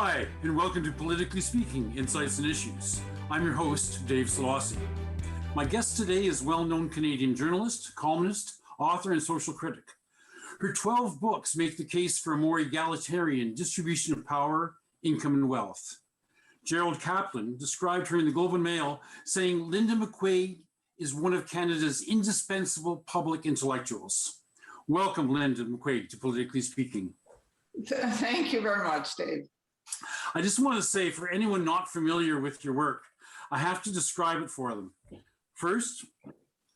Hi, and welcome to Politically Speaking, Insights and Issues. I'm your host, Dave Szollosy. My guest today is well-known Canadian journalist, columnist, author, and social critic. Her 12 books make the case for a more egalitarian distribution of power, income, and wealth. Gerald Kaplan described her in the Globe and Mail, saying Linda McQuaig is one of Canada's indispensable public intellectuals. Welcome, Linda McQuaig, to Politically Speaking. Thank you very much, Dave. I just want to say, for anyone not familiar with your work, I have to describe it for them. First,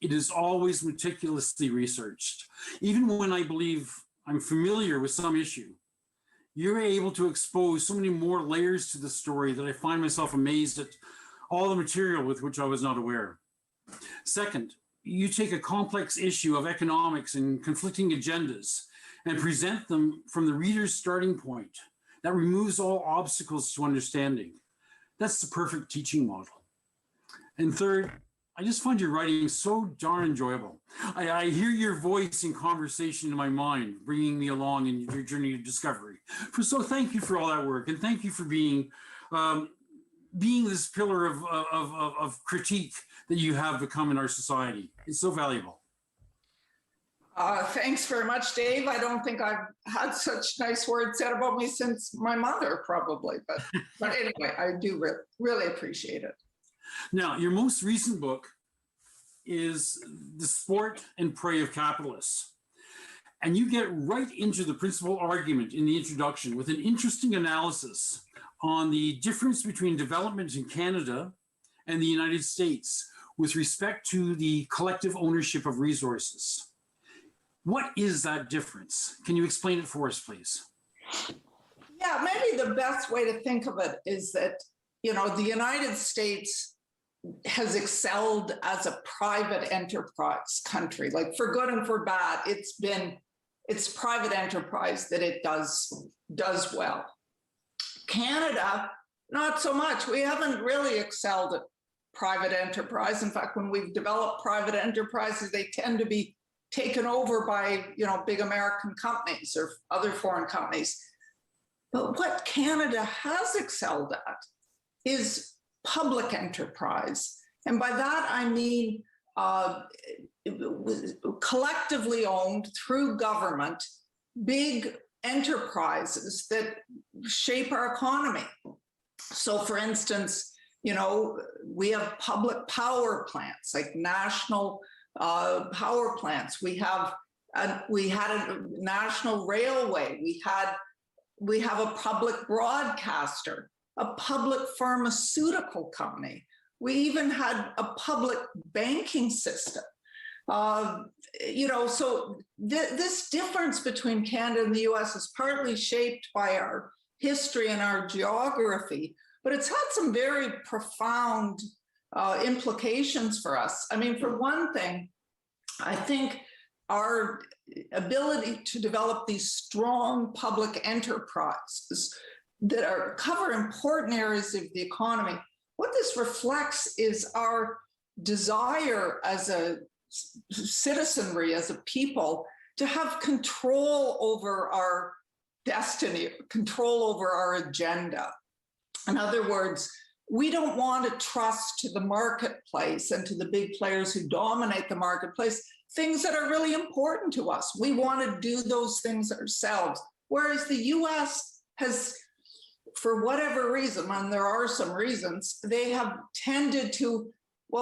it is always meticulously researched. Even when I believe I'm familiar with some issue, you're able to expose so many more layers to the story that I find myself amazed at all the material with which I was not aware. Second, you take a complex issue of economics and conflicting agendas and present them from the reader's starting point. That removes all obstacles to understanding. That's the perfect teaching model. And third, I just find your writing so darn enjoyable. I hear your voice in conversation in my mind, bringing me along in your journey of discovery. So thank you for all that work, and thank you for being this pillar of critique that you have become in our society. It's so valuable. Thanks very much, Dave. I don't think I've had such nice words said about me since my mother, probably. But anyway, I do really appreciate it. Now, your most recent book is The Sport and Prey of Capitalists. And you get right into the principal argument in the introduction with an interesting analysis on the difference between development in Canada and the United States with respect to the collective ownership of resources. What is that difference? Can you explain it for us, please? Yeah, maybe the best way to think of it is that, the United States has excelled as a private enterprise country. Like, for good and for bad, it's private enterprise that it does well. Canada, not so much. We haven't really excelled at private enterprise. In fact, when we've developed private enterprises, they tend to be taken over by, big American companies or other foreign companies. But what Canada has excelled at is public enterprise. And by that, I mean collectively owned through government, big enterprises that shape our economy. So, for instance, we have public power plants, like national power plants. We had a national railway. We have a public broadcaster, a public pharmaceutical company. We even had a public banking system. So this difference between Canada and the US is partly shaped by our history and our geography, but it's had some very profound implications for us. I mean, for one thing, I think our ability to develop these strong public enterprises that cover important areas of the economy, what this reflects is our desire as a citizenry, as a people, to have control over our destiny, control over our agenda. In other words, we don't want to trust to the marketplace and to the big players who dominate the marketplace things that are really important to us. We want to do those things ourselves. Whereas the US has, for whatever reason, and there are some reasons, they have tended to,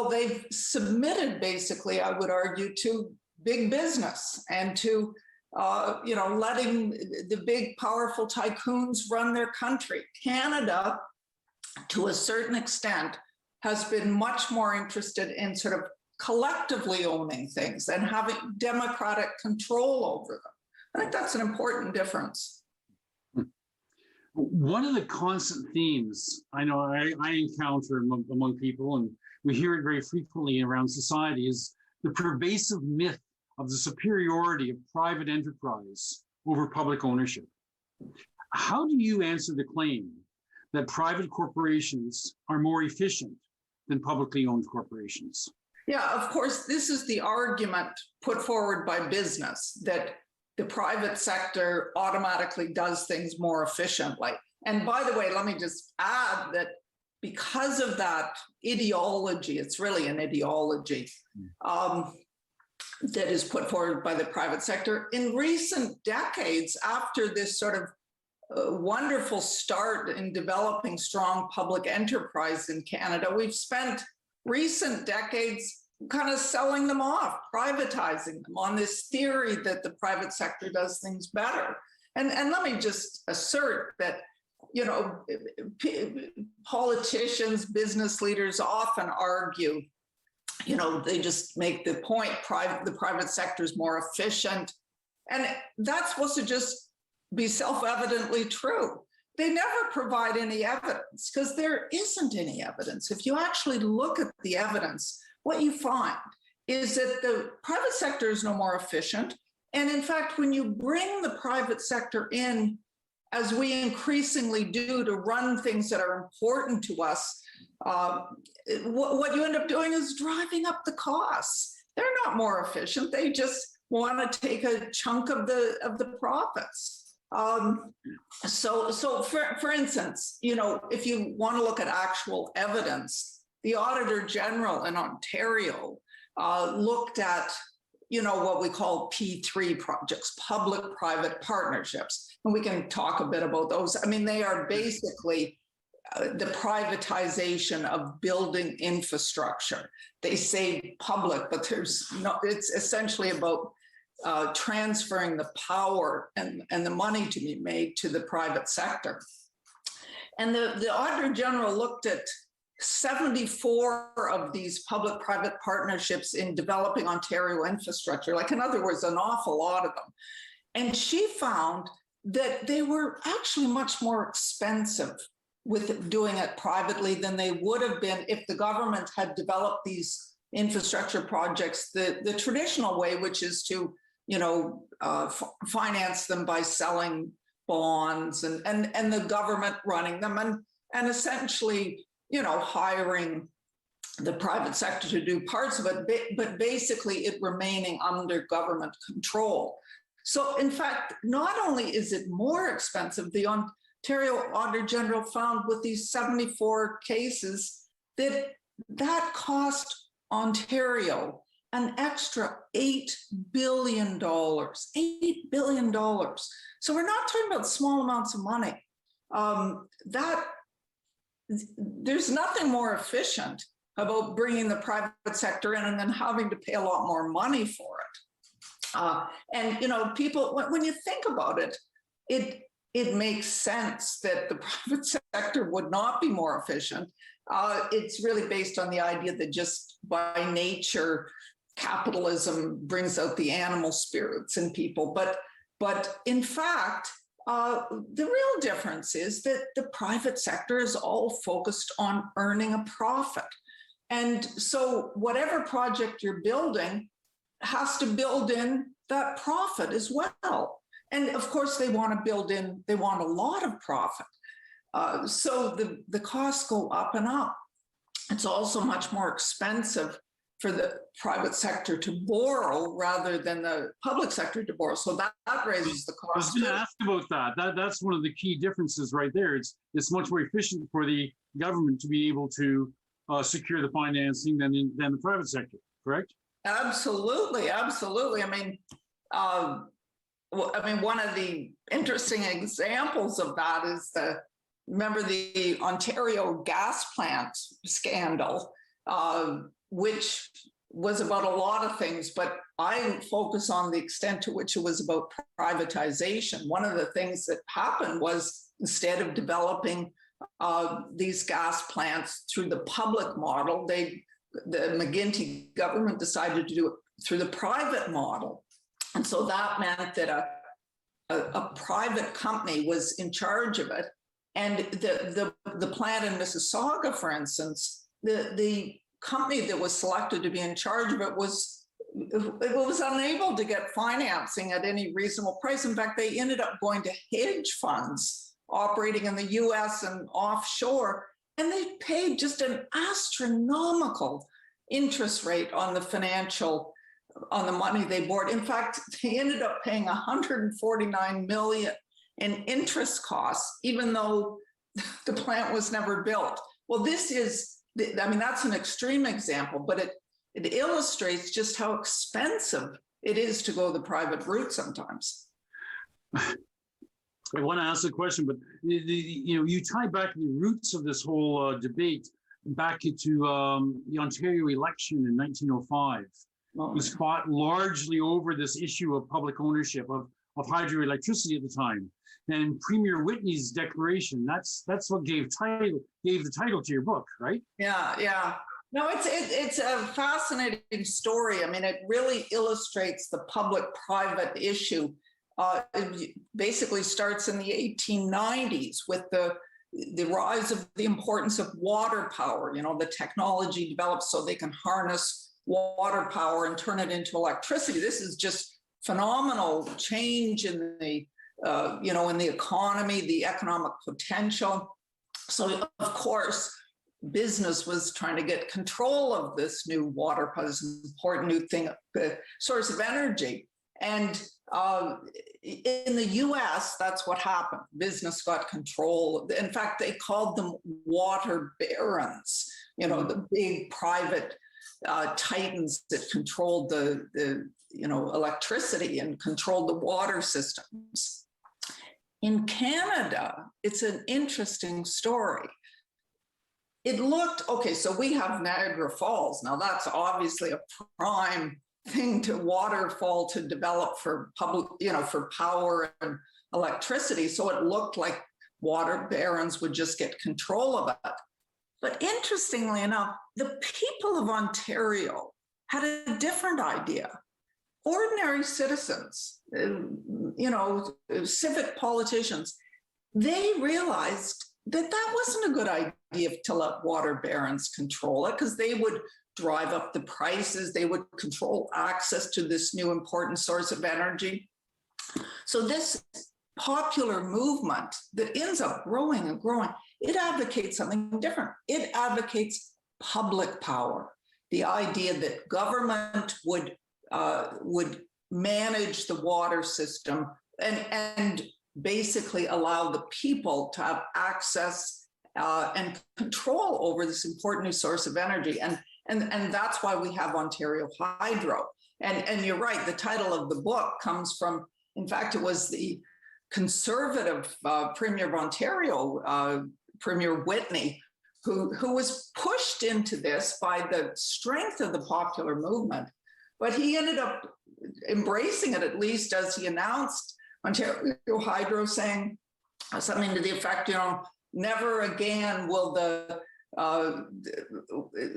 they've submitted basically, I would argue, to big business and to, letting the big powerful tycoons run their country. Canada, to a certain extent, has been much more interested in sort of collectively owning things and having democratic control over them. I think that's an important difference. One of the constant themes I know I encounter among people, and we hear it very frequently around society, is the pervasive myth of the superiority of private enterprise over public ownership. How do you answer the claim that private corporations are more efficient than publicly owned corporations? Yeah, of course, this is the argument put forward by business, that the private sector automatically does things more efficiently. And by the way, let me just add that because of that ideology, it's really an ideology that is put forward by the private sector. In recent decades, after this sort of wonderful start in developing strong public enterprise in Canada, we've spent recent decades kind of selling them off, privatizing them on this theory that the private sector does things better. And let me just assert that, you know, politicians, business leaders often argue, you know, they just make the point, the private sector is more efficient. And that's supposed to just be self-evidently true. They never provide any evidence because there isn't any evidence. If you actually look at the evidence, what you find is that the private sector is no more efficient. And in fact, when you bring the private sector in, as we increasingly do to run things that are important to us, what you end up doing is driving up the costs. They're not more efficient. They just want to take a chunk of the profits. So for instance, you know, if you want to look at actual evidence, the Auditor General in Ontario looked at, you know, what we call P3 projects, public-private partnerships. And we can talk a bit about those. I mean, they are basically the privatization of building infrastructure. They say public, but there's no, it's essentially about transferring the power and the money to be made to the private sector. And the Auditor General looked at 74 of these public-private partnerships in developing Ontario infrastructure, like in other words, an awful lot of them. And she found that they were actually much more expensive with doing it privately than they would have been if the government had developed these infrastructure projects the traditional way, which is to, you know, finance them by selling bonds and the government running them and essentially, you know, hiring the private sector to do parts of it, but basically it remaining under government control. So in fact, not only is it more expensive, the Ontario Auditor General found with these 74 cases that cost Ontario an extra $8 billion, $8 billion. So we're not talking about small amounts of money. There's nothing more efficient about bringing the private sector in and then having to pay a lot more money for it. And, you know, people, when you think about it, it makes sense that the private sector would not be more efficient. It's really based on the idea that just by nature, capitalism brings out the animal spirits in people. But in fact, the real difference is that the private sector is all focused on earning a profit. And so whatever project you're building has to build in that profit as well. And of course, they want a lot of profit. So the costs go up and up. It's also much more expensive for the private sector to borrow rather than the public sector to borrow. So that raises the cost. I was going to ask about that. That's one of the key differences right there. It's much more efficient for the government to be able to secure the financing than the private sector, correct? Absolutely, absolutely. I mean, one of the interesting examples of that is remember the Ontario gas plant scandal, which was about a lot of things, but I focus on the extent to which it was about privatization. One of the things that happened was instead of developing these gas plants through the public model, the McGuinty government decided to do it through the private model. And so that meant that a private company was in charge of it. And the plant in Mississauga, for instance, the company that was selected to be in charge of it was unable to get financing at any reasonable price. In fact, they ended up going to hedge funds operating in the US and offshore, and they paid just an astronomical interest rate on the money they borrowed. In fact, they ended up paying $149 million in interest costs, even though the plant was never built. Well, that's an extreme example, but it illustrates just how expensive it is to go the private route sometimes. I want to ask a question, but you tie back the roots of this whole debate back into the Ontario election in 1905. It was fought largely over this issue of public ownership of hydroelectricity at the time. And Premier Whitney's declaration, that's what gave the title to your book, right? Yeah. No, it's a fascinating story. I mean, it really illustrates the public-private issue. It basically starts in the 1890s with the rise of the importance of water power. The technology develops so they can harness water power and turn it into electricity. This is just phenomenal change in the in the economy, the economic potential. So of course, business was trying to get control of this new water power, this important new thing, source of energy. And in the US, that's what happened. Business got control. In fact, they called them water barons, the big private titans that controlled the electricity and controlled the water systems. In Canada, it's an interesting story. It looked, okay, so we have Niagara Falls. Now that's obviously a prime thing to waterfall to develop for public, for power and electricity. So it looked like water barons would just get control of it. But interestingly enough, the people of Ontario had a different idea. Ordinary citizens, civic politicians, they realized that wasn't a good idea to let water barons control it, because they would drive up the prices, they would control access to this new important source of energy. So this popular movement that ends up growing and growing, it advocates something different. It advocates public power, the idea that government would manage the water system and basically allow the people to have access and control over this important new source of energy. And that's why we have Ontario Hydro. And you're right, the title of the book comes from, in fact, it was the conservative Premier of Ontario, Premier Whitney, who was pushed into this by the strength of the popular movement. But he ended up embracing it, at least as he announced Ontario Hydro, saying something to the effect, never again will the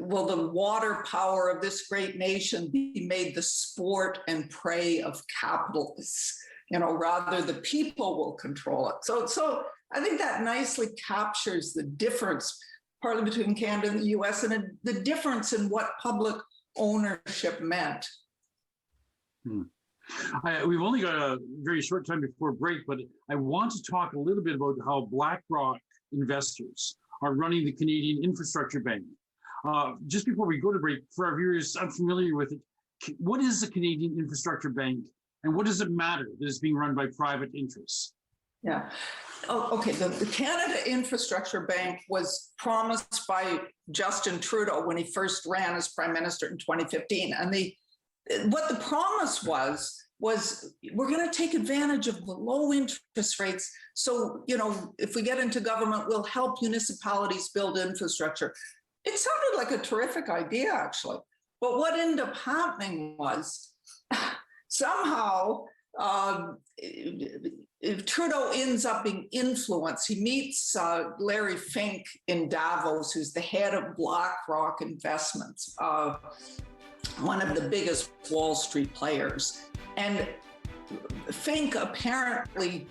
water power of this great nation be made the sport and prey of capitalists. Rather the people will control it. So I think that nicely captures the difference, partly between Canada and the US, and the difference in what public ownership meant. We've only got a very short time before break, but I want to talk a little bit about how BlackRock investors are running the Canadian Infrastructure Bank. Just before we go to break, for our viewers unfamiliar with it, what is the Canadian Infrastructure Bank, and what does it matter that it's being run by private interests? Yeah. Oh, okay. The Canada Infrastructure Bank was promised by Justin Trudeau when he first ran as Prime Minister in 2015. And what the promise was we're going to take advantage of the low interest rates. So, if we get into government, we'll help municipalities build infrastructure. It sounded like a terrific idea, actually. But what ended up happening was somehow Trudeau ends up being influenced. He meets Larry Fink in Davos, who's the head of BlackRock Investments, one of the biggest Wall Street players. And Fink apparently,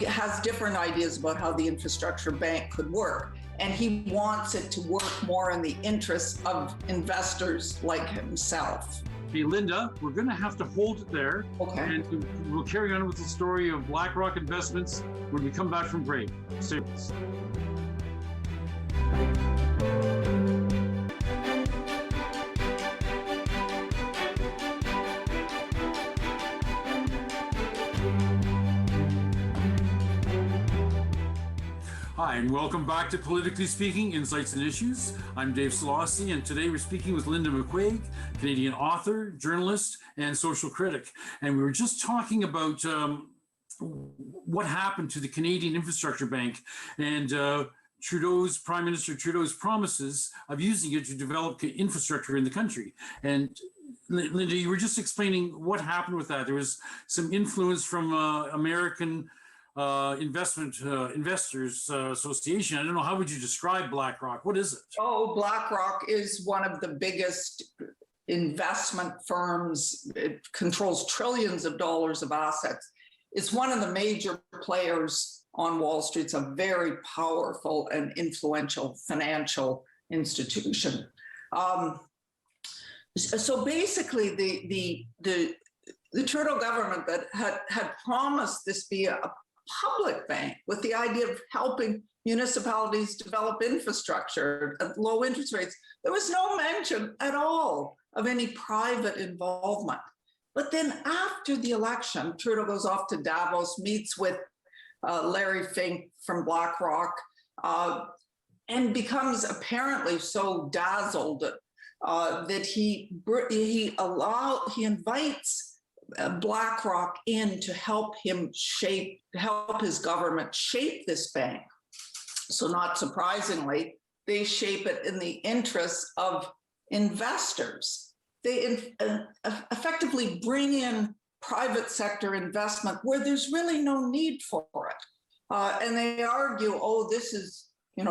has different ideas about how the infrastructure bank could work. And he wants it to work more in the interests of investors like himself. Hey, Linda, we're going to have to hold it there. Okay. And we'll carry on with the story of BlackRock Investments when we come back from break. Stay with us. Hi, and welcome back to Politically Speaking, Insights and Issues. I'm Dave Szollosy, and today we're speaking with Linda McQuaig, Canadian author, journalist, and social critic. And we were just talking about what happened to the Canadian Infrastructure Bank and Prime Minister Trudeau's promises of using it to develop infrastructure in the country. And Linda, you were just explaining what happened with that. There was some influence from American Investors Association. I don't know, how would you describe BlackRock? What is it? Oh, BlackRock is one of the biggest investment firms. It controls trillions of dollars of assets. It's one of the major players on Wall Street. It's a very powerful and influential financial institution. So basically, the Trudeau government that had promised this be a public bank with the idea of helping municipalities develop infrastructure at low interest rates, there was no mention at all of any private involvement. But then after the election, Trudeau goes off to Davos, meets with Larry Fink from BlackRock, and becomes apparently so dazzled that he invites BlackRock in to help his government shape this bank. So not surprisingly, they shape it in the interests of investors. They effectively bring in private sector investment where there's really no need for it. And they argue,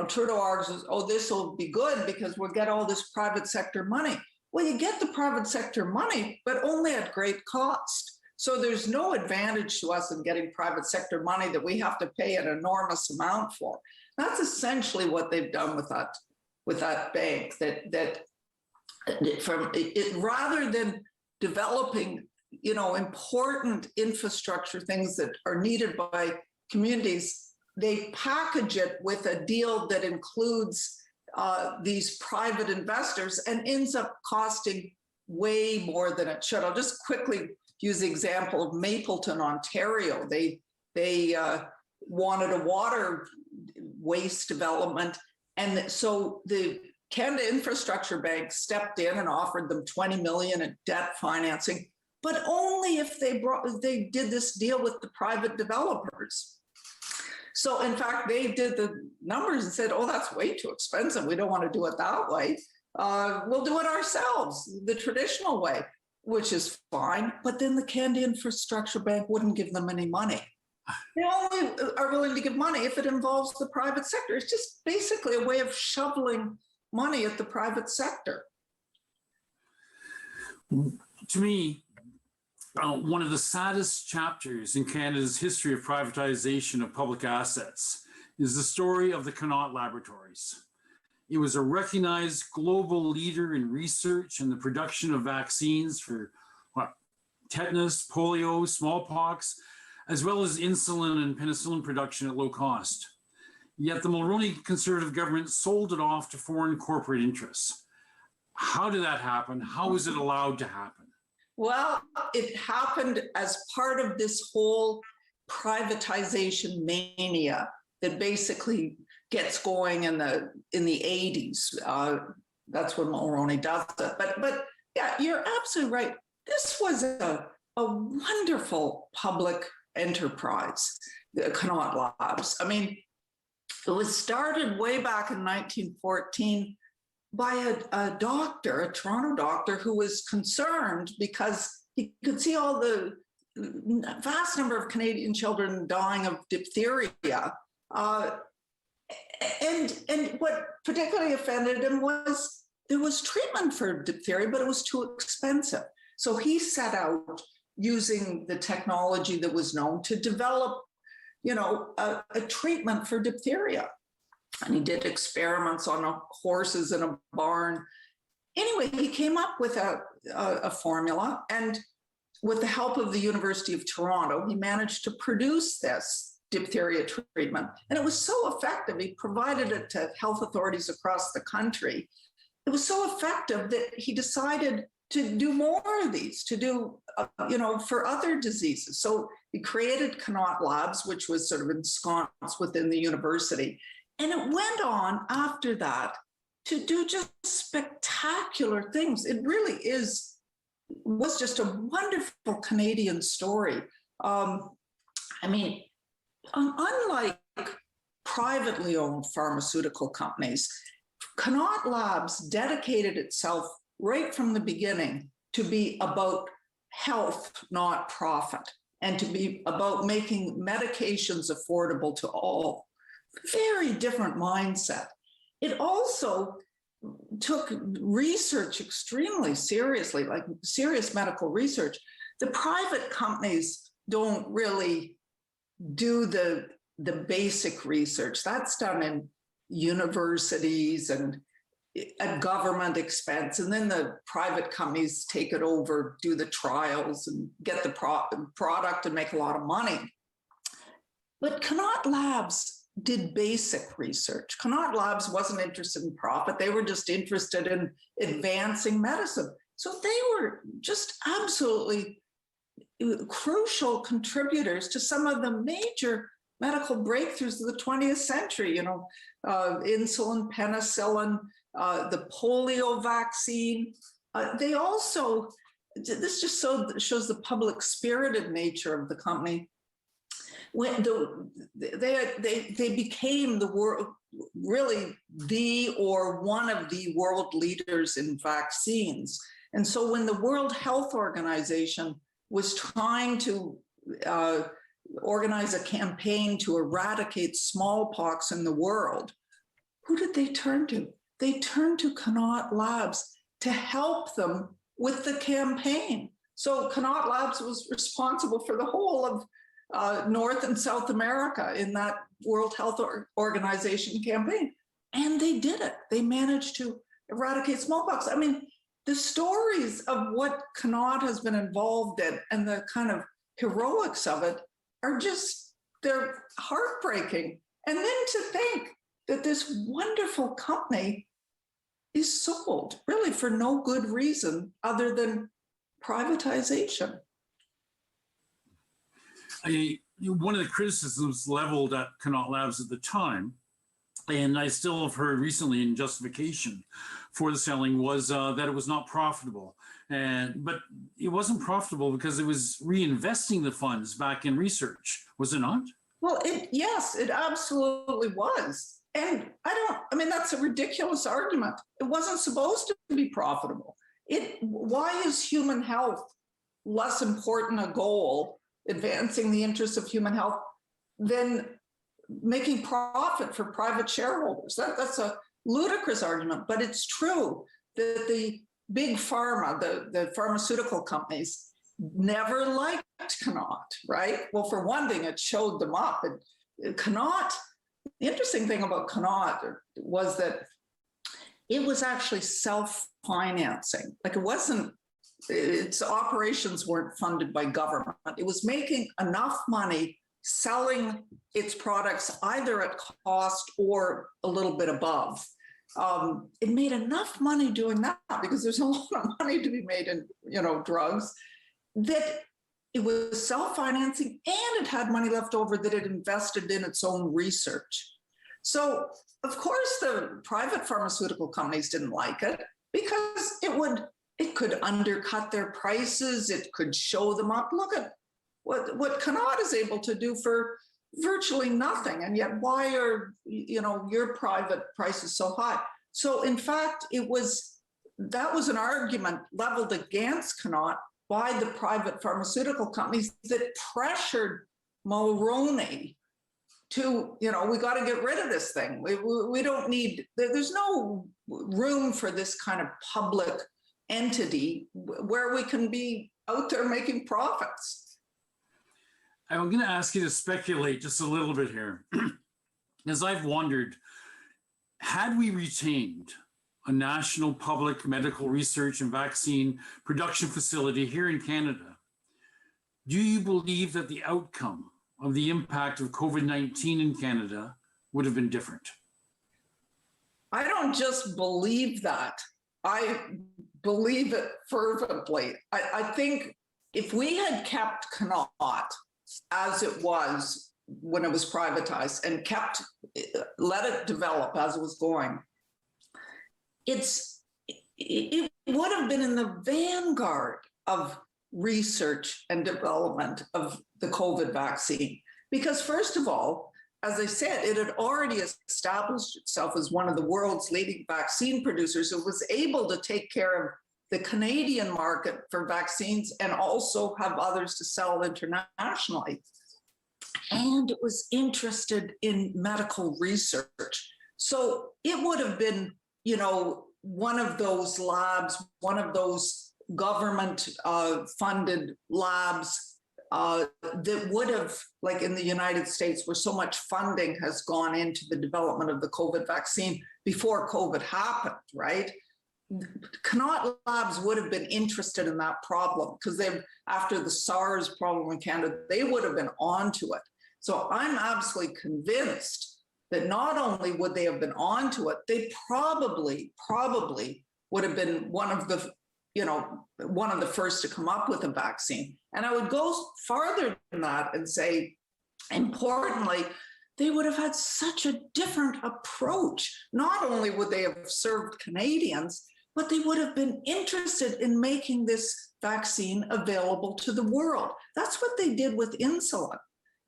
Trudeau argues, this will be good because we'll get all this private sector money. Well, you get the private sector money, but only at great cost. So there's no advantage to us in getting private sector money that we have to pay an enormous amount for. That's essentially what they've done with that bank. Rather than developing, important infrastructure things that are needed by communities, they package it with a deal that includes these private investors and ends up costing way more than it should. I'll just quickly use the example of Mapleton, Ontario. They wanted a water waste development, and so the Canada Infrastructure Bank stepped in and offered them $20 million in debt financing, but only if they did this deal with the private developers. So in fact, they did the numbers and said, that's way too expensive. We don't want to do it that way. We'll do it ourselves, the traditional way, which is fine. But then the Canada Infrastructure Bank wouldn't give them any money. They only are willing to give money if it involves the private sector. It's just basically a way of shoveling money at the private sector. To me, one of the saddest chapters in Canada's history of privatization of public assets is the story of the Connaught Laboratories. It was a recognized global leader in research and the production of vaccines for tetanus, polio, smallpox, as well as insulin and penicillin production at low cost. Yet the Mulroney Conservative government sold it off to foreign corporate interests. How did that happen? How was it allowed to happen? Well, it happened as part of this whole privatization mania that basically gets going in the 80s. That's when Mulroney does it. But yeah, you're absolutely right. This was a wonderful public enterprise, the Connaught Labs. I mean, it was started way back in 1914 by a doctor, a Toronto doctor, who was concerned because he could see all the vast number of Canadian children dying of diphtheria. And what particularly offended him was there was treatment for diphtheria, but it was too expensive. So he set out using the technology that was known to develop, a treatment for diphtheria. And he did experiments on horses in a barn. Anyway, he came up with a formula, and with the help of the University of Toronto, he managed to produce this diphtheria treatment. And it was so effective, he provided it to health authorities across the country. It was so effective that he decided to do more of these, to do, for other diseases. So he created Connaught Labs, which was sort of ensconced within the university. And it went on after that to do just spectacular things. It really was just a wonderful Canadian story. I mean, unlike privately owned pharmaceutical companies, Connaught Labs dedicated itself right from the beginning to be about health, not profit, and to be about making medications affordable to all. Very different mindset. It also took research extremely seriously, like serious medical research. The private companies don't really do the basic research. That's done in universities and at government expense. And then the private companies take it over, do the trials and get the product and make a lot of money. But Connaught Labs did basic research. Connaught Labs wasn't interested in profit. They were just interested in advancing medicine. So they were just absolutely crucial contributors to some of the major medical breakthroughs of the 20th century, insulin, penicillin, the polio vaccine. They also, this just shows the public spirited nature of the company. When they became the world, really one of the world leaders in vaccines. And so when the World Health Organization was trying to organize a campaign to eradicate smallpox in the world, who did they turn to? They turned to Connaught Labs to help them with the campaign. So Connaught Labs was responsible for the whole of North and South America in that World Health Organization campaign. And they did it. They managed to eradicate smallpox. I mean, the stories of what Connaught has been involved in and the kind of heroics of it are they're heartbreaking. And then to think that this wonderful company is sold really for no good reason other than privatization. One of the criticisms leveled at Connaught Labs at the time, and I still have heard recently in justification for the selling, was that it was not profitable. But it wasn't profitable because it was reinvesting the funds back in research, was it not? Well, yes, it absolutely was. And that's a ridiculous argument. It wasn't supposed to be profitable. Why is human health less important a goal, advancing the interests of human health, than making profit for private shareholders? That's a ludicrous argument, but it's true that the big pharma, the pharmaceutical companies, never liked Connaught, right? Well, for one thing, it showed them up. Connaught, the interesting thing about Connaught was that it was actually self-financing. Like its operations weren't funded by government. It was making enough money selling its products either at cost or a little bit above. It made enough money doing that because there's a lot of money to be made in, drugs, that it was self-financing and it had money left over that it invested in its own research. So, of course, the private pharmaceutical companies didn't like it because it could undercut their prices. It could show them up. Look at what Connaught is able to do for virtually nothing. And yet why are, your private prices so high? So in fact, that was an argument leveled against Connaught by the private pharmaceutical companies that pressured Mulroney to, we got to get rid of this thing. We don't need, there's no room for this kind of public entity where we can be out there making profits. I'm going to ask you to speculate just a little bit here. As I've wondered, had we retained a national public medical research and vaccine production facility here in Canada, do you believe that the outcome of the impact of COVID-19 in Canada would have been different? I don't just believe that. I believe it fervently. I think if we had kept Connaught as it was when it was privatized and let it develop as it was going. It would have been in the vanguard of research and development of the COVID vaccine. Because first of all, as I said, it had already established itself as one of the world's leading vaccine producers. It was able to take care of the Canadian market for vaccines and also have others to sell internationally. And it was interested in medical research. So it would have been, one of those labs, one of those government funded labs that would have, like in the United States, where so much funding has gone into the development of the COVID vaccine before COVID happened, right? Connaught Labs would have been interested in that problem because after the SARS problem in Canada, they would have been onto it. So I'm absolutely convinced that not only would they have been onto it, they probably would have been one of the first to come up with a vaccine. And I would go farther than that and say, importantly, they would have had such a different approach. Not only would they have served Canadians, but they would have been interested in making this vaccine available to the world. That's what they did with insulin.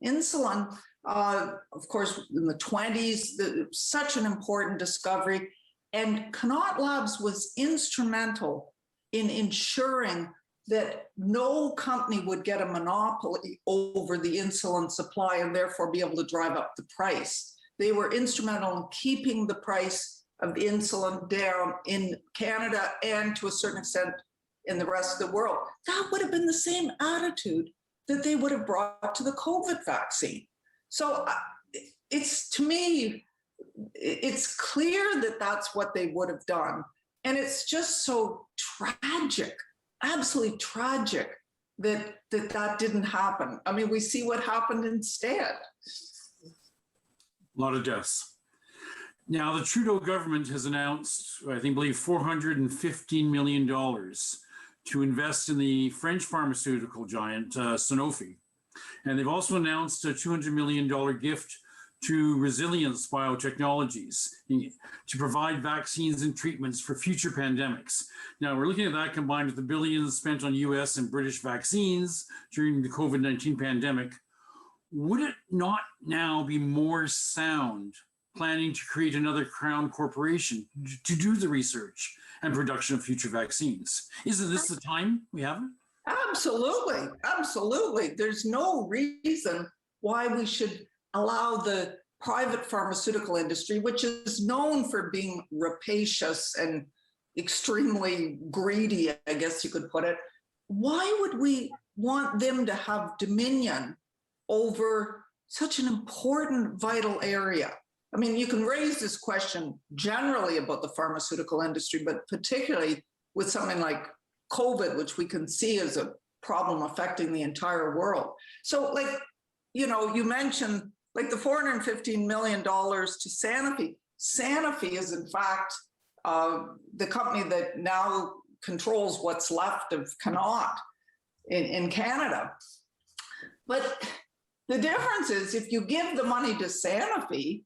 Insulin, of course, in the 20s, such an important discovery. And Connaught Labs was instrumental in ensuring that no company would get a monopoly over the insulin supply and therefore be able to drive up the price. They were instrumental in keeping the price of insulin down in Canada and to a certain extent in the rest of the world. That would have been the same attitude that they would have brought to the COVID vaccine. So to me, it's clear that that's what they would have done. And it's just so tragic, absolutely tragic that didn't happen. I mean, we see what happened instead. A lot of deaths. Now, the Trudeau government has announced, I believe, $415 million to invest in the French pharmaceutical giant Sanofi. And they've also announced a $200 million gift to Resilience Biotechnologies to provide vaccines and treatments for future pandemics. Now, we're looking at that combined with the billions spent on US and British vaccines during the COVID-19 pandemic. Would it not now be more sound planning to create another crown corporation to do the research and production of future vaccines? Isn't this the time we have it? Absolutely, absolutely. There's no reason why we should allow the private pharmaceutical industry, which is known for being rapacious and extremely greedy, I guess you could put it. Why would we want them to have dominion over such an important, vital area? I mean, you can raise this question generally about the pharmaceutical industry, but particularly with something like COVID, which we can see as a problem affecting the entire world. So, you mentioned the $415 million to Sanofi. Sanofi is, in fact, the company that now controls what's left of Connaught in Canada. But the difference is if you give the money to Sanofi,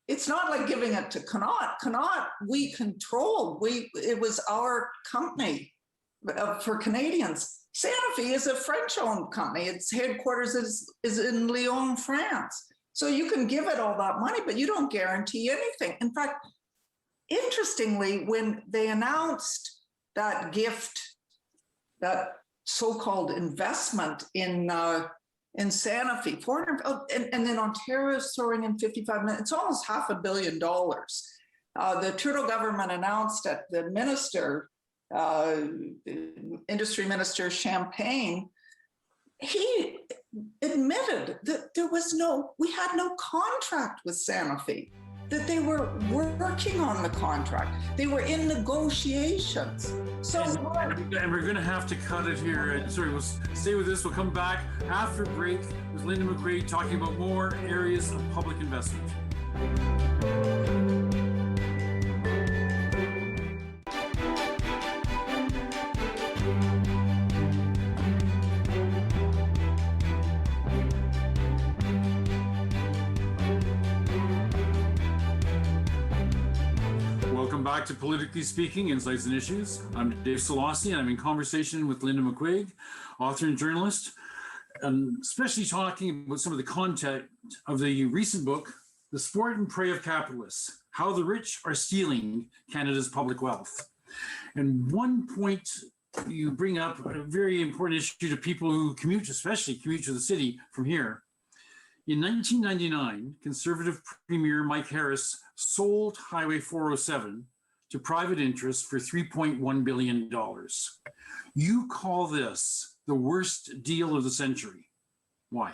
it's not like giving it to Connaught. Connaught, we controlled. It was our company for Canadians. Sanofi is a French-owned company. Its headquarters is in Lyon, France. So you can give it all that money, but you don't guarantee anything. In fact, interestingly, when they announced that gift, that so-called investment in Sanofi, and then Ontario is throwing in $55 million. It's almost $500 million. The Trudeau government announced that the minister, industry minister Champagne, he admitted that we had no contract with Sanofi, that they were working on the contract. They were in negotiations. So, and we're going to have to cut it here. Sorry, we'll stay with this. We'll come back after break with Linda McQuaig talking about more areas of public investment. back to Politically Speaking, Insights and Issues. I'm Dave Szollosy, and I'm in conversation with Linda McQuaig, author and journalist, and especially talking about some of the content of the recent book, The Sport and Prey of Capitalists, How the Rich Are Stealing Canada's Public Wealth. And one point you bring up, a very important issue to people who commute, especially commute to the city from here. In 1999, Conservative Premier Mike Harris sold Highway 407 to private interests for $3.1 billion. You call this the worst deal of the century. Why?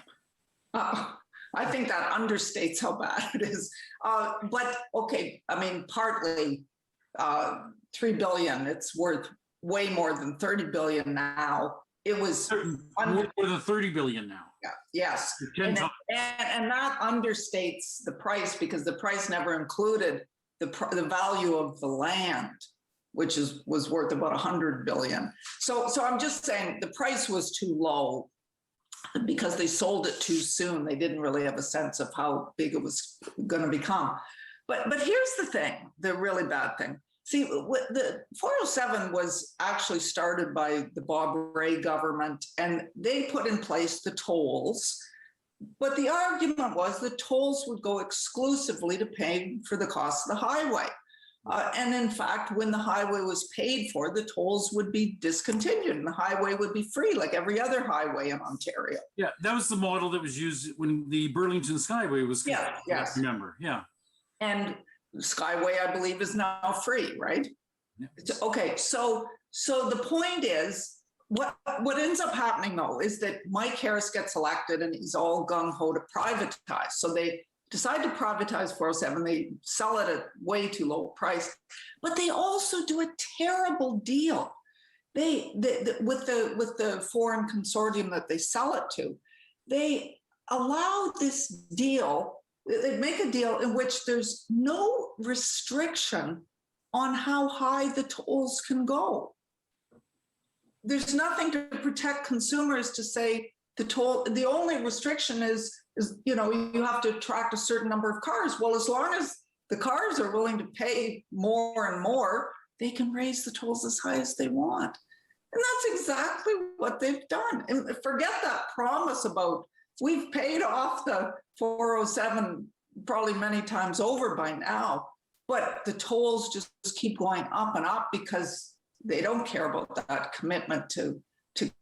I think that understates how bad it is. But okay, I mean, partly $3 billion, it's worth way more than $30 billion now. It was more than $30 billion now. Yeah, yes, and that understates the price, because the price never included the value of the land, which was worth about $100 billion. So I'm just saying the price was too low because they sold it too soon. They didn't really have a sense of how big it was going to become. But here's the thing, the really bad thing. See, the 407 was actually started by the Bob Rae government, and they put in place the tolls. But the argument was the tolls would go exclusively to pay for the cost of the highway. And in fact, when the highway was paid for, the tolls would be discontinued and the highway would be free like every other highway in Ontario. Yeah, that was the model that was used when the Burlington Skyway was constructed. Yes. Remember, yeah. And Skyway, I believe, is now free, right? Yeah. Okay, so the point is, what ends up happening though is that Mike Harris gets elected and he's all gung-ho to privatize. So they decide to privatize 407. They sell it at way too low a price, but they also do a terrible deal. They with the foreign consortium that they sell it to, they allow this deal. They make a deal in which there's no restriction on how high the tolls can go. There's nothing to protect consumers to say the only restriction is you have to attract a certain number of cars. Well, as long as the cars are willing to pay more and more, they can raise the tolls as high as they want. And that's exactly what they've done. And forget that promise about we've paid off the 407 probably many times over by now, but the tolls just keep going up and up because they don't care about that commitment to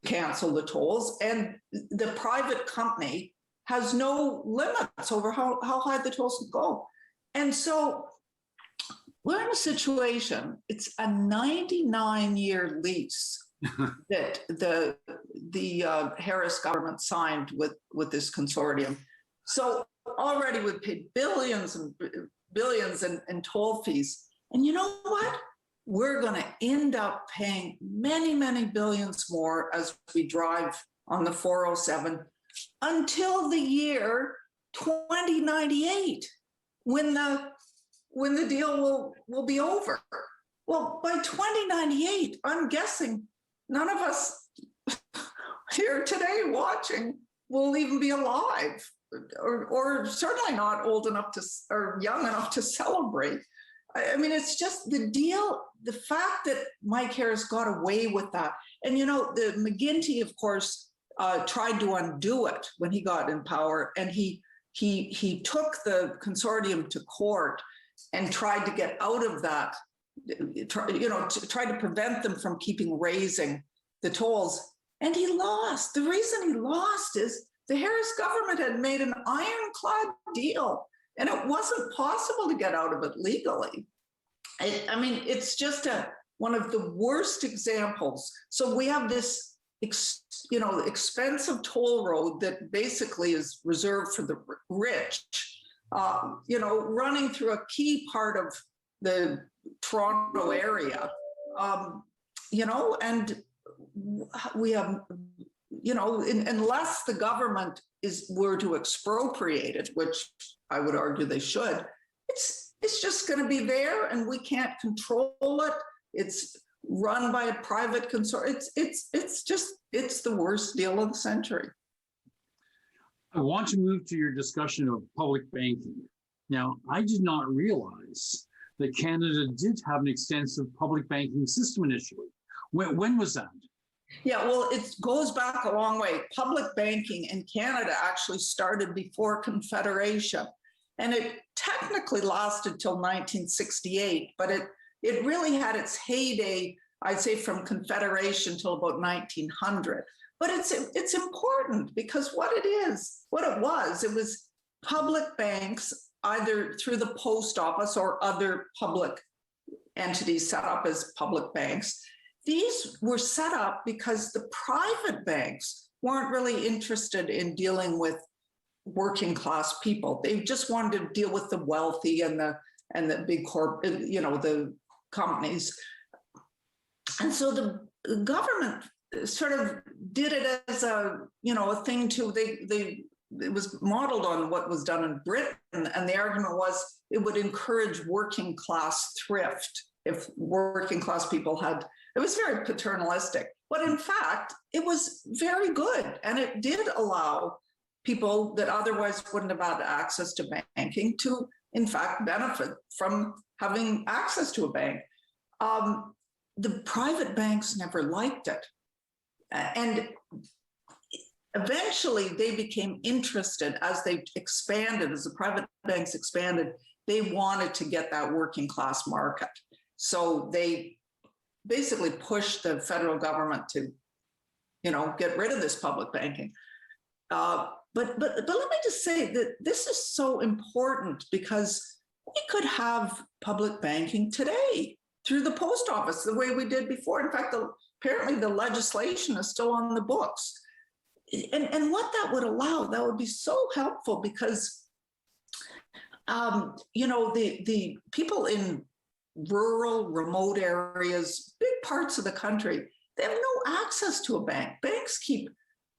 cancel the tolls. And the private company has no limits over how high the tolls can go. And so we're in a situation, it's a 99-year lease that the Harris government signed with this consortium. So already we've paid billions and billions in toll fees. And you know what? We're going to end up paying many, many billions more as we drive on the 407 until the year 2098, when the deal will be over. Well, by 2098, I'm guessing none of us here today watching will even be alive, or certainly not old enough or young enough to celebrate. I mean, it's just the deal, the fact that Mike Harris got away with that. And, the McGuinty, of course, tried to undo it when he got in power. And he took the consortium to court and tried to get out of that, try to prevent them from raising the tolls. And he lost. The reason he lost is the Harris government had made an ironclad deal, and it wasn't possible to get out of it legally. I mean, it's just one of the worst examples. So we have this, expensive toll road that basically is reserved for the rich, running through a key part of the Toronto area, and we have, unless the government were to expropriate it, which I would argue they should, it's just going to be there and we can't control it. It's run by a private consortium. It's the worst deal of the century. I want to move to your discussion of public banking. Now, I did not realize that Canada did have an extensive public banking system initially. When was that? Yeah, well, it goes back a long way. Public banking in Canada actually started before Confederation, and it technically lasted till 1968, but it really had its heyday, I'd say, from Confederation till about 1900. But it's important because what it was public banks, either through the post office or other public entities set up as public banks. These were set up because the private banks weren't really interested in dealing with working class people. They just wanted to deal with the wealthy and the big the companies. And so the government sort of did it as a thing to it was modeled on what was done in Britain, and the argument was it would encourage working class thrift if working class people had. It was very paternalistic, but in fact, it was very good, and it did allow people that otherwise wouldn't have had access to banking to, in fact, benefit from having access to a bank. The private banks never liked it, and eventually they became interested as they expanded, as the private banks expanded. They wanted to get that working class market, so they basically pushed the federal government to, get rid of this public banking. But let me just say that this is so important because we could have public banking today through the post office the way we did before. In fact, apparently the legislation is still on the books. And what that would allow, that would be so helpful because, the people in rural, remote areas, big parts of the country, they have no access to a bank. Banks keep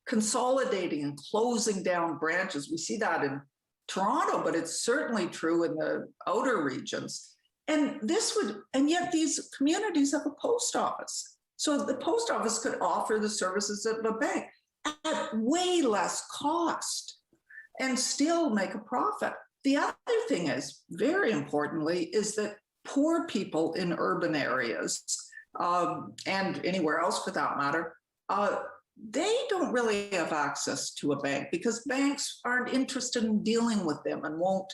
consolidating and closing down branches. We see that in Toronto, but it's certainly true in the outer regions. And yet these communities have a post office. So the post office could offer the services of a bank at way less cost and still make a profit. The other thing is, very importantly, is that poor people in urban areas and anywhere else for that matter, they don't really have access to a bank because banks aren't interested in dealing with them and won't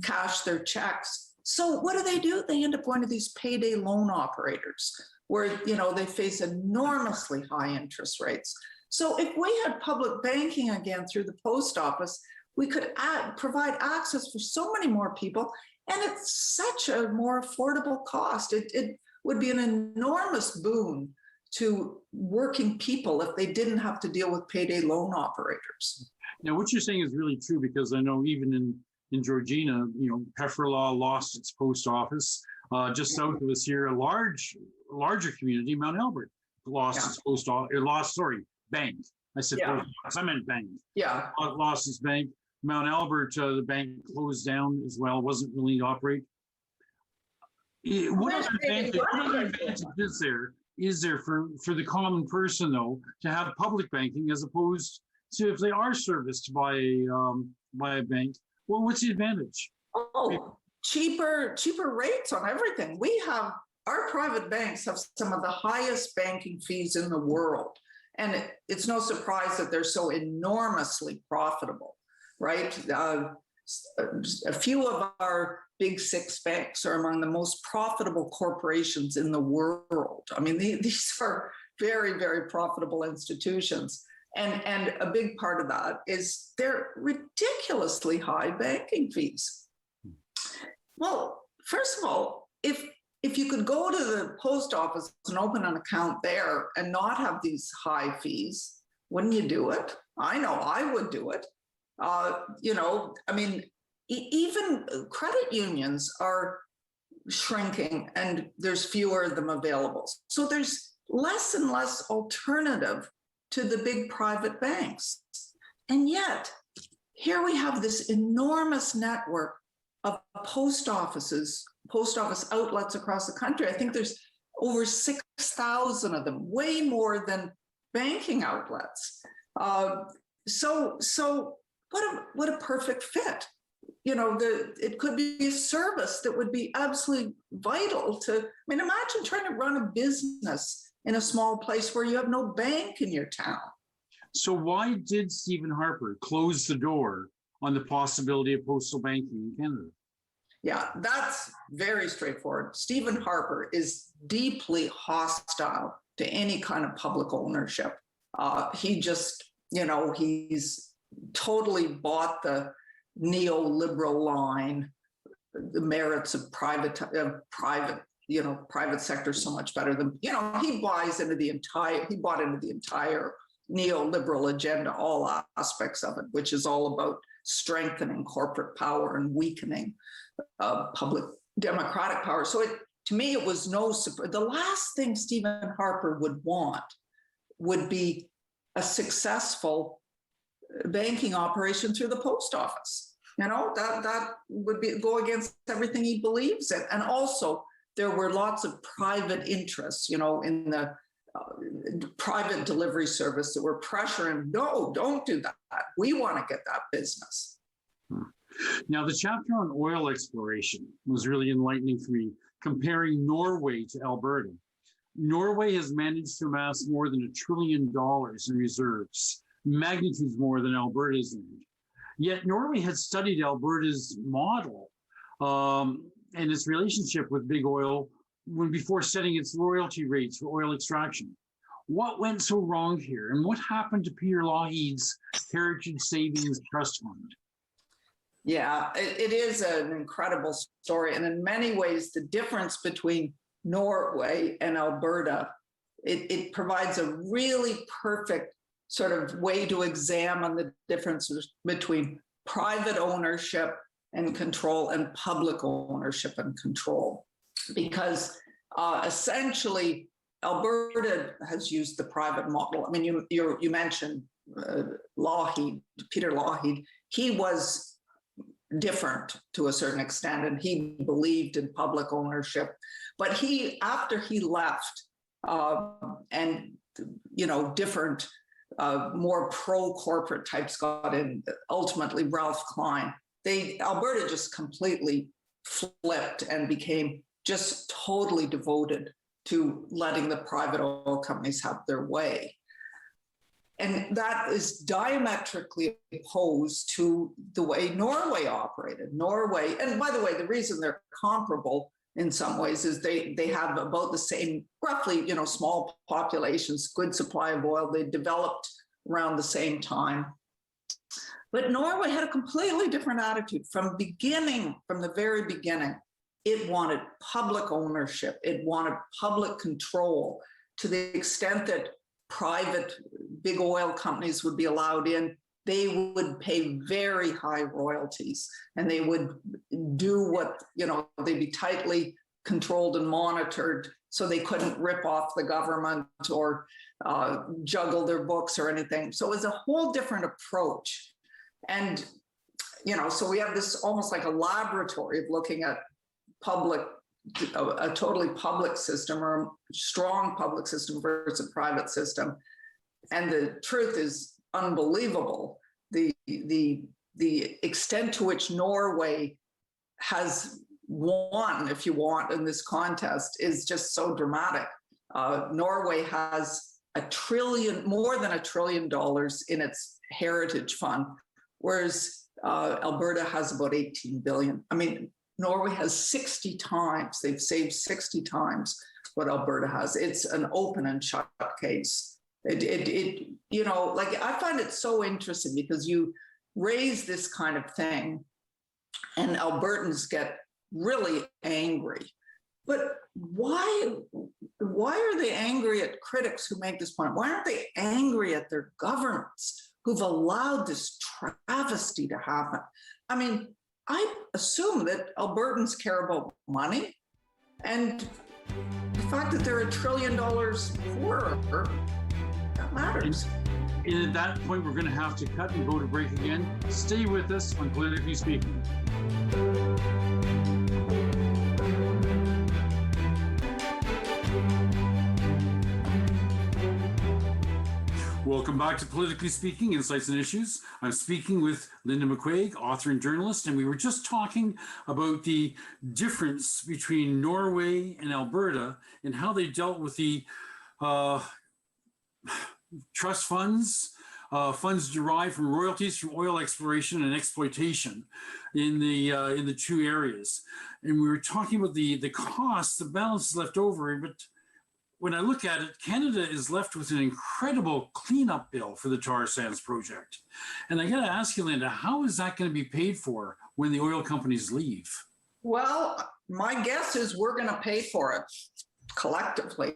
cash their checks. So what do? They end up going to these payday loan operators where, they face enormously high interest rates. So if we had public banking again through the post office, we could provide access for so many more people, and it's such a more affordable cost. It would be an enormous boon to working people if they didn't have to deal with payday loan operators. Now, what you're saying is really true because I know even in Georgina, Pefferlaw lost its post office. Just south of us here, a larger community, Mount Albert, lost its post office. Bank. I said post office. I meant bank. Yeah. Lost its bank. Mount Albert, the bank closed down as well. Wasn't really to operate. What other advantage is there for the common person though to have public banking as opposed to if they are serviced by a bank? Well, what's the advantage? Oh, cheaper rates on everything. Our private banks have some of the highest banking fees in the world. And it's no surprise that they're so enormously profitable, right? A few of our big six banks are among the most profitable corporations in the world. I mean, these are very, very profitable institutions. And a big part of that is their ridiculously high banking fees. Well, first of all, if you could go to the post office and open an account there and not have these high fees, wouldn't you do it? I know I would do it. Even credit unions are shrinking and there's fewer of them available. So there's less and less alternative to the big private banks. And yet, here we have this enormous network of post office outlets across the country. I think there's over 6,000 of them, way more than banking outlets. So what a perfect fit. it could be a service that would be absolutely vital to, I mean, imagine trying to run a business in a small place where you have no bank in your town. So why did Stephen Harper close the door on the possibility of postal banking in Canada? Yeah, that's very straightforward. Stephen Harper is deeply hostile to any kind of public ownership. He just, he's totally bought the neoliberal line, the merits of private sector so much better than, he bought into the entire neoliberal agenda, all aspects of it, which is all about strengthening corporate power and weakening public democratic power. So to me, it was no surprise. The last thing Stephen Harper would want would be a successful banking operation through the post office. That would go against everything he believes in. And also, there were lots of private interests, in the private delivery service that were pressuring, no, don't do that. We want to get that business. Now, the chapter on oil exploration was really enlightening for me, comparing Norway to Alberta. Norway has managed to amass more than $1 trillion in reserves, magnitudes more than Alberta's earned. Yet Norway had studied Alberta's model and its relationship with big oil before setting its royalty rates for oil extraction. What went so wrong here? And what happened to Peter Lougheed's Heritage Savings Trust Fund? Yeah, it is an incredible story. And in many ways, the difference between Norway and Alberta, it provides a really perfect sort of way to examine the differences between private ownership and control and public ownership and control. Because essentially, Alberta has used the private model. I mean, you mentioned Lougheed, Peter Lougheed. He was different to a certain extent, and he believed in public ownership. But after he left, and different, more pro-corporate types got in. Ultimately, Ralph Klein. Alberta just completely flipped and became just totally devoted to letting the private oil companies have their way. And that is diametrically opposed to the way Norway operated. Norway, and by the way, the reason they're comparable in some ways is they have about the same, roughly, small populations, good supply of oil. They developed around the same time. But Norway had a completely different attitude from the very beginning. It wanted public ownership. It wanted public control to the extent that private big oil companies would be allowed in. They would pay very high royalties, and they would do what, they'd be tightly controlled and monitored so they couldn't rip off the government or juggle their books or anything. So it was a whole different approach. And, so we have this almost like a laboratory of looking at a totally public system or a strong public system versus a private system. And the truth is unbelievable. The extent to which Norway has won, if you want, in this contest is just so dramatic. Norway has more than $1 trillion in its heritage fund, whereas Alberta has about 18 billion. I mean, Norway has 60 times, they've saved 60 times what Alberta has. It's an open and shut case. I find it so interesting because you raise this kind of thing and Albertans get really angry. But why are they angry at critics who make this point? Why aren't they angry at their governments who've allowed this travesty to happen? I mean, I assume that Albertans care about money, and the fact that they're $1 trillion poorer, that matters. And at that point, we're going to have to cut and go to break again. Stay with us on Politically Speaking. Welcome back to Politically Speaking, Insights and Issues. I'm speaking with Linda McQuaig, author and journalist, and we were just talking about the difference between Norway and Alberta and how they dealt with the trust funds, funds derived from royalties from oil exploration and exploitation in the two areas. And we were talking about the costs, the balance left over, but when I look at it, Canada is left with an incredible cleanup bill for the tar sands project. And I got to ask you, Linda, how is that going to be paid for when the oil companies leave? Well, my guess is we're going to pay for it collectively.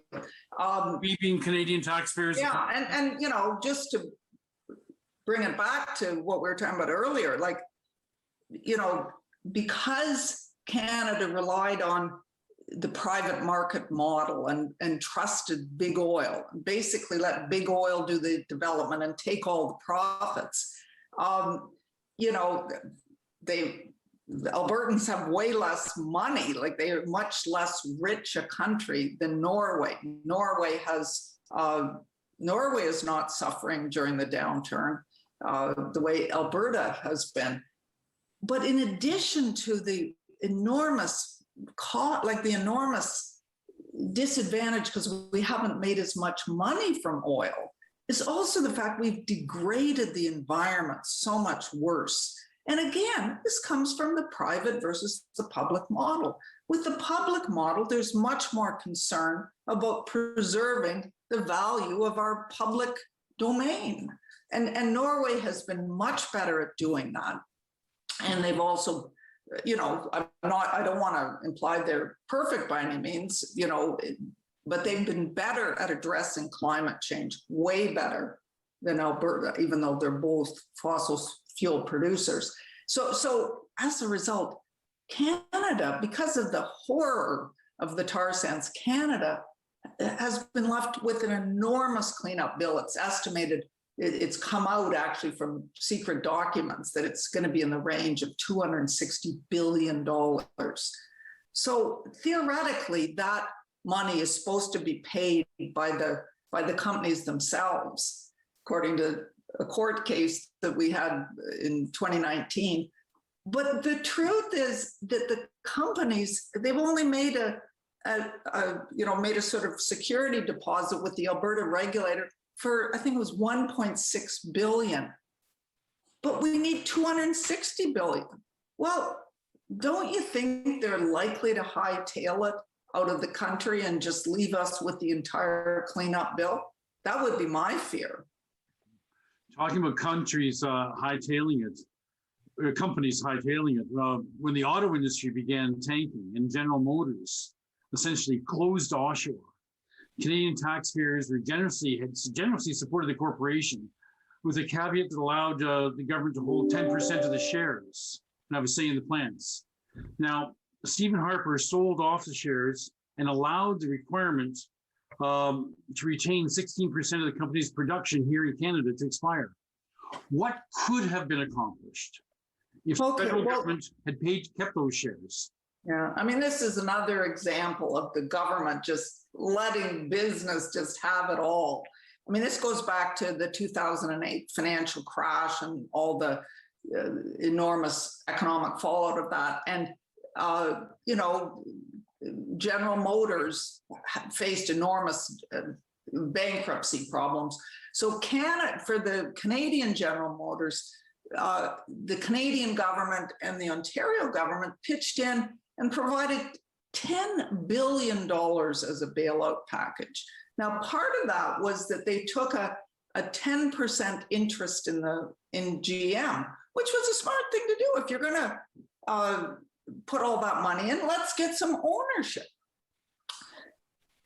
We being Canadian taxpayers? Yeah, and you know, just to bring it back to what we were talking about earlier, like, you know, because Canada relied on the private market model and trusted big oil, basically let big oil do the development and take all the profits. You know, the Albertans have way less money, like they are much less rich a country than Norway. Norway is not suffering during the downturn the way Alberta has been. But in addition to the enormous disadvantage because we haven't made as much money from oil, is also the fact we've degraded the environment so much worse. And again, this comes from the private versus the public model. With the public model, there's much more concern about preserving the value of our public domain. And Norway has been much better at doing that. And they've also, you know, I don't want to imply they're perfect by any means, you know, but they've been better at addressing climate change, way better than Alberta, even though they're both fossil fuel producers. So as a result, Canada, because of the horror of the tar sands, Canada has been left with an enormous cleanup bill. It's estimated, it's come out actually from secret documents that it's going to be in the range of $260 billion. So theoretically, that money is supposed to be paid by the companies themselves, according to a court case that we had in 2019. But the truth is that the companies, they've only made made a sort of security deposit with the Alberta regulator for, I think it was 1.6 billion, but we need 260 billion. Well, don't you think they're likely to hightail it out of the country and just leave us with the entire cleanup bill? That would be my fear. Talking about countries hightailing it, companies hightailing it, when the auto industry began tanking and General Motors essentially closed Oshawa, Canadian taxpayers were generously supported the corporation with a caveat that allowed the government to hold 10% of the shares and have a say in the plants. Now, Stephen Harper sold off the shares and allowed the requirement to retain 16% of the company's production here in Canada to expire. What could have been accomplished if the federal government had kept those shares? Yeah, I mean, this is another example of the government just letting business just have it all. I mean, this goes back to the 2008 financial crash and all the enormous economic fallout of that. And, you know, General Motors faced enormous bankruptcy problems. So for the Canadian General Motors, the Canadian government and the Ontario government pitched in and provided $10 billion as a bailout package. Now, part of that was that they took a 10% interest in GM, which was a smart thing to do. If you're going to put all that money in, let's get some ownership.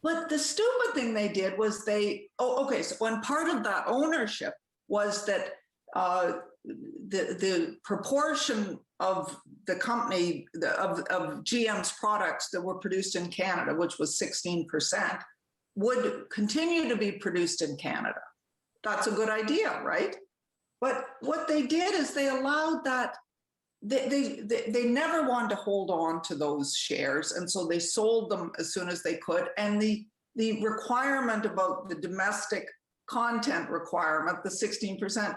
But the stupid thing they did was so when part of that ownership was that the proportion of the company, of GM's products that were produced in Canada, which was 16%, would continue to be produced in Canada. That's a good idea, right? But what they did is they allowed that, they never wanted to hold on to those shares, and so they sold them as soon as they could. And the requirement about the domestic content requirement, the 16%,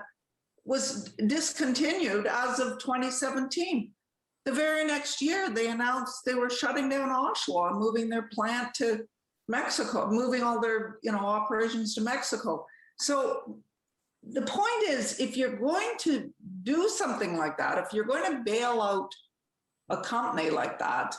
was discontinued as of 2017. The very next year, they announced they were shutting down Oshawa and moving their plant to Mexico, moving all their operations to Mexico. So the point is, if you're going to do something like that, if you're going to bail out a company like that,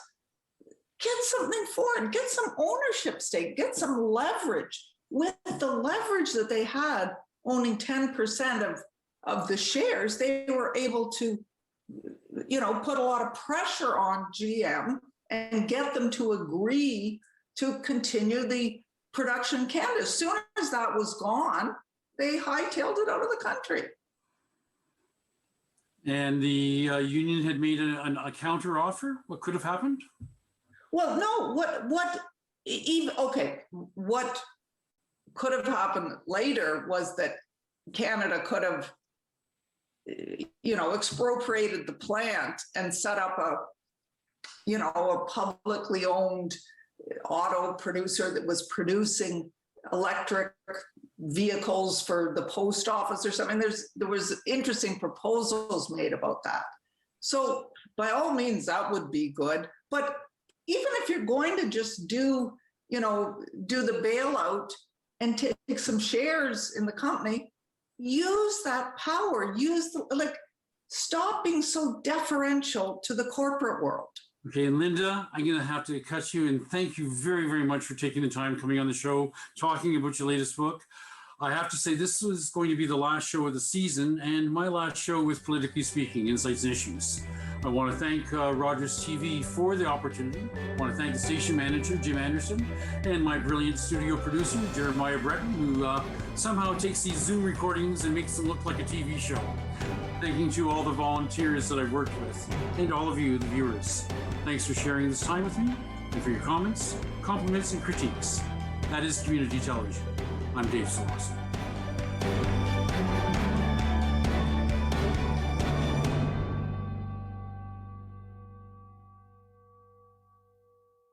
get something for it, get some ownership stake, get some leverage. With the leverage that they had, owning 10% of the shares, they were able to, put a lot of pressure on GM and get them to agree to continue the production in Canada. As soon as that was gone, they hightailed it out of the country. And the union had made a counter offer. What could have happened? Well, no. What could have happened later was that Canada could have, expropriated the plant and set up a publicly owned auto producer that was producing electric vehicles for the post office or something. There was interesting proposals made about that. So by all means, that would be good. But even if you're going to just do the bailout and take some shares in the company, use that power, stop being so deferential to the corporate world. Okay, and Linda, I'm going to have to cut you and thank you very, very much for taking the time coming on the show, talking about your latest book. I have to say this was going to be the last show of the season and my last show with Politically Speaking, Insights and Issues. I want to thank Rogers TV for the opportunity. I want to thank the station manager, Jim Anderson, and my brilliant studio producer, Jeremiah Breton, who somehow takes these Zoom recordings and makes them look like a TV show. Thanking to all the volunteers that I've worked with and all of you, the viewers. Thanks for sharing this time with me and for your comments, compliments, and critiques. That is community television. I'm Dave Szollosy.